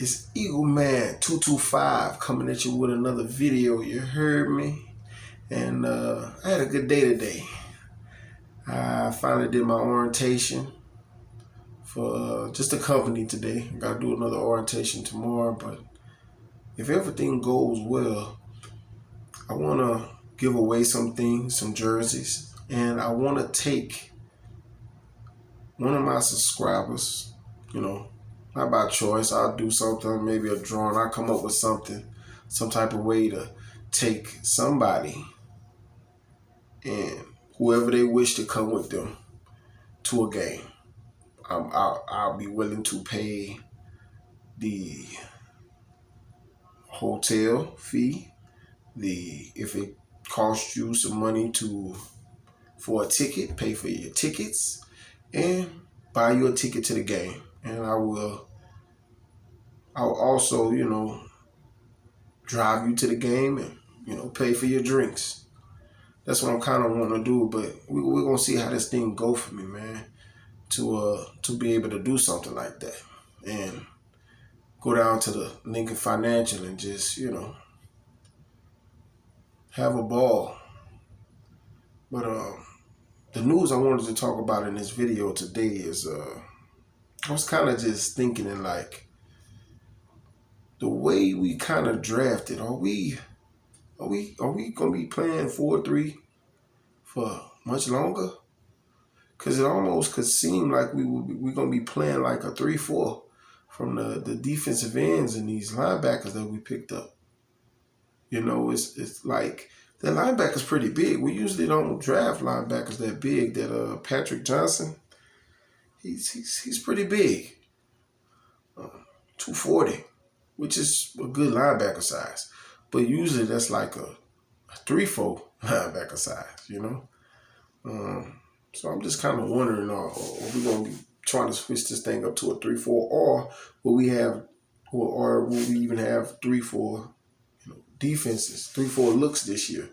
It's Eagle Man 225 coming at you with another video. You heard me? And I had a good day today. I finally did my orientation for just a company today. I got to do another orientation tomorrow, but if everything goes well, I want to give away some things, some jerseys, and I want to take one of my subscribers, not by choice. I'll do something, maybe a drawing. I'll come up with something, some type of way to take somebody and whoever they wish to come with them to a game. I'll be willing to pay the hotel fee, if it costs you some money for a ticket, pay for your tickets and buy you a ticket to the game. And I'll also, drive you to the game and, pay for your drinks. That's what I'm kind of wanting to do, but we're going to see how this thing go for me, man, to be able to do something like that and go down to the Lincoln Financial and just, have a ball. But the news I wanted to talk about in this video today is I was kind of just thinking in like the way we kind of drafted. Are we gonna be playing 4-3 for much longer? Because it almost could seem like we're gonna be playing like a 3-4 from the defensive ends and these linebackers that we picked up. It's like the linebacker's pretty big. We usually don't draft linebackers that big. That Patrick Johnson, he's pretty big, 240, which is a good linebacker size. But usually that's like a 3-4 linebacker size, So I'm just kind of wondering, are we gonna be trying to switch this thing up to a 3-4, or will we even have 3-4? Defenses, 3-4 looks this year.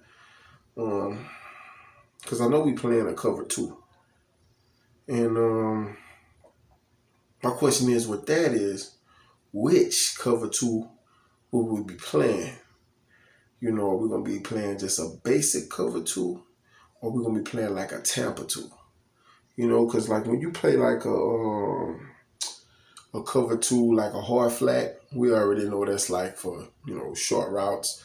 Because I know we playing a cover 2. And my question is, with that is, which cover 2 will we be playing? Are we going to be playing just a basic cover 2? Or are we going to be playing like a Tampa 2? Because like when you play like a cover 2, like a hard flat, we already know what that's like for, short routes,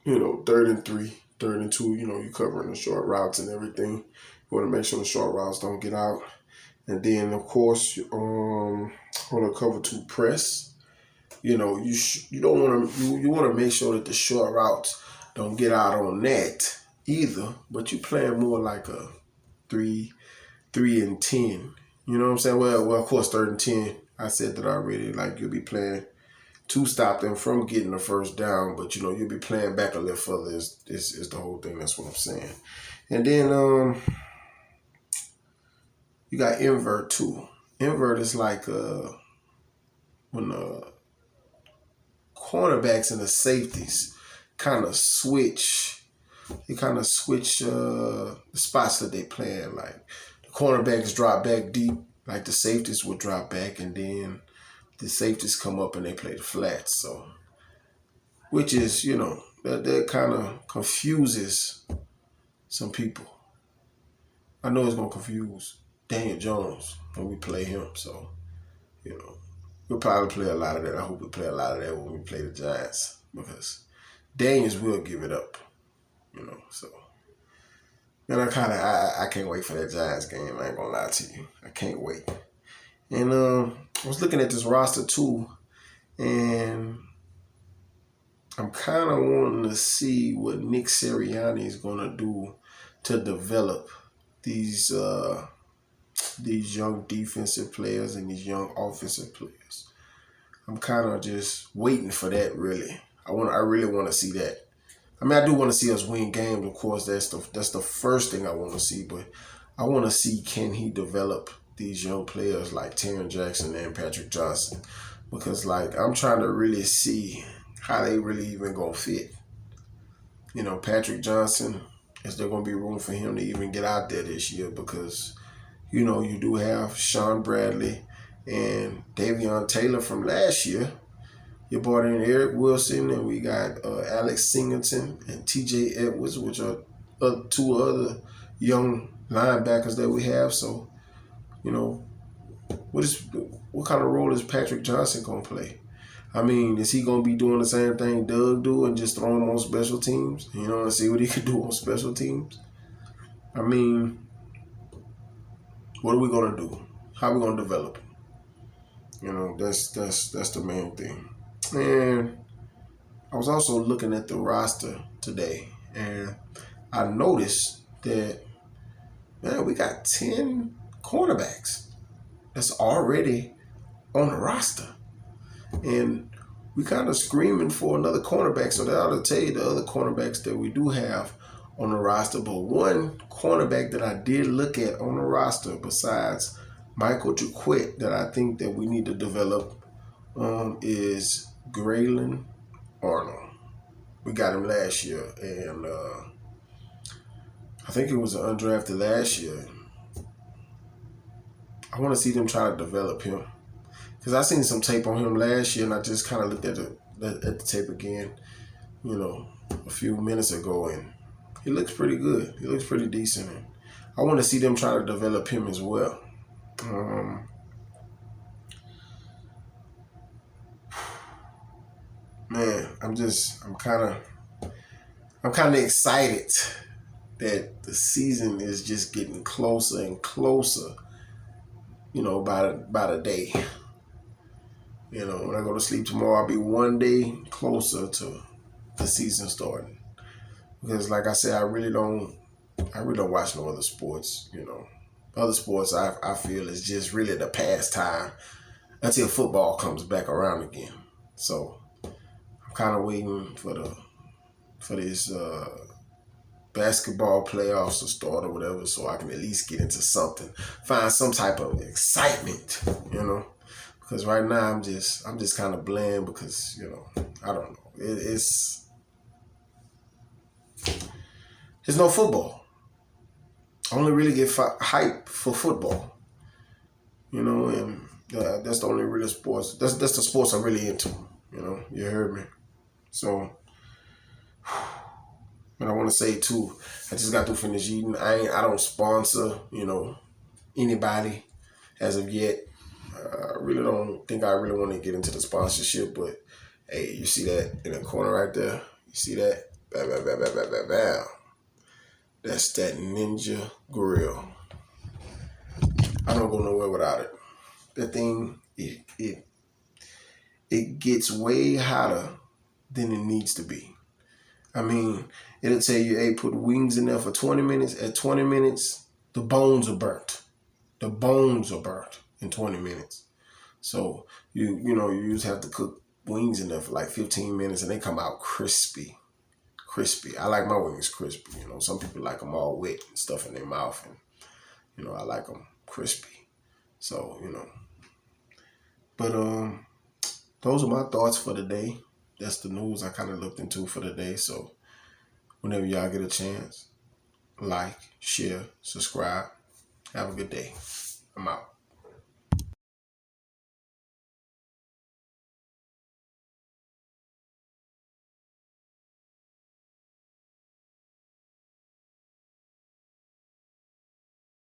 3rd and 3, 3rd and 2, you covering the short routes and everything. You want to make sure the short routes don't get out. And then, of course, on a cover 2 press, you don't want to, you want to make sure that the short routes don't get out on that either, but you playing more like a 3 and 10. You know what I'm saying? Well, of course, 3rd and 10. I said that already. Like you'll be playing to stop them from getting the first down, but you'll be playing back a little further. Is the whole thing. That's what I'm saying. And then you got invert too. Invert is like when the cornerbacks and the safeties kind of switch. They kind of switch the spots that they playing. Like the cornerbacks drop back deep, like the safeties would drop back, and then the safeties come up and they play the flats. So, which is, that kind of confuses some people. I know it's going to confuse Daniel Jones when we play him. So, we'll probably play a lot of that. I hope we play a lot of that when we play the Giants, because Daniels will give it up, so. And I can't wait for that Giants game. I ain't going to lie to you. I can't wait. And I was looking at this roster too, and I'm kind of wanting to see what Nick Sirianni is going to do to develop these young defensive players and these young offensive players. I'm kind of just waiting for that, really. I really want to see that. I mean, I do want to see us win games, of course. That's the first thing I want to see, but I want to see, can he develop these young players like Taryn Jackson and Patrick Johnson, because like I'm trying to really see how they really even gonna fit. Patrick Johnson, is there gonna be room for him to even get out there this year? Because you do have Sean Bradley and Davion Taylor from last year. You brought in Eric Wilson, and we got Alex Singleton and T.J. Edwards, which are two other young linebackers that we have. So, you know, what kind of role is Patrick Johnson gonna play? I mean, is he gonna be doing the same thing Doug do and just throw him on special teams? You know, and see what he can do on special teams. I mean, what are we gonna do? How are we gonna develop him? You know, that's the main thing. And I was also looking at the roster today, and I noticed that, man, we got 10 cornerbacks that's already on the roster. And we kind of screaming for another cornerback, so that ought to tell you the other cornerbacks that we do have on the roster. But one cornerback that I did look at on the roster besides Michael Jaquette that I think that we need to develop is Grayland Arnold. We got him last year, and I think he was undrafted last year. I want to see them try to develop him, because I seen some tape on him last year, and I just kind of looked at the tape again, you know, a few minutes ago, and he looks pretty good. He looks pretty decent, and I want to see them try to develop him as well. Man, I'm kind of excited that the season is just getting closer and closer, you know, by the day. You know, when I go to sleep tomorrow, I'll be one day closer to the season starting. Because like I said, I really don't watch no other sports, you know. Other sports I feel is just really the pastime until football comes back around again. So I'm kind of waiting for this basketball playoffs to start or whatever, so I can at least get into something, find some type of excitement, you know. Because right now I'm just kind of bland because, you know, I don't know. It's no football. I only really get hype for football, you know, and that's the only real sports. That's the sports I'm really into, you know. You heard me. So, and I want to say too, I just got to finish eating. I don't sponsor, you know, anybody as of yet. I really don't think I really want to get into the sponsorship, but hey, you see that in the corner right there? You see that? Bam, bam, bam, bam, bam, bam, bam. That's that Ninja Grill. I don't go nowhere without it. That thing, it gets way hotter than it needs to be. I mean, it'll tell you, hey, put wings in there for 20 minutes. At 20 minutes, the bones are burnt. The bones are burnt in 20 minutes. So you just have to cook wings in there for like 15 minutes and they come out crispy. I like my wings crispy. You know, some people like them all wet and stuff in their mouth, and you know, I like them crispy. So, you know, but those are my thoughts for the day. That's the news I kind of looked into for the day. So whenever y'all get a chance, like, share, subscribe. Have a good day. I'm out.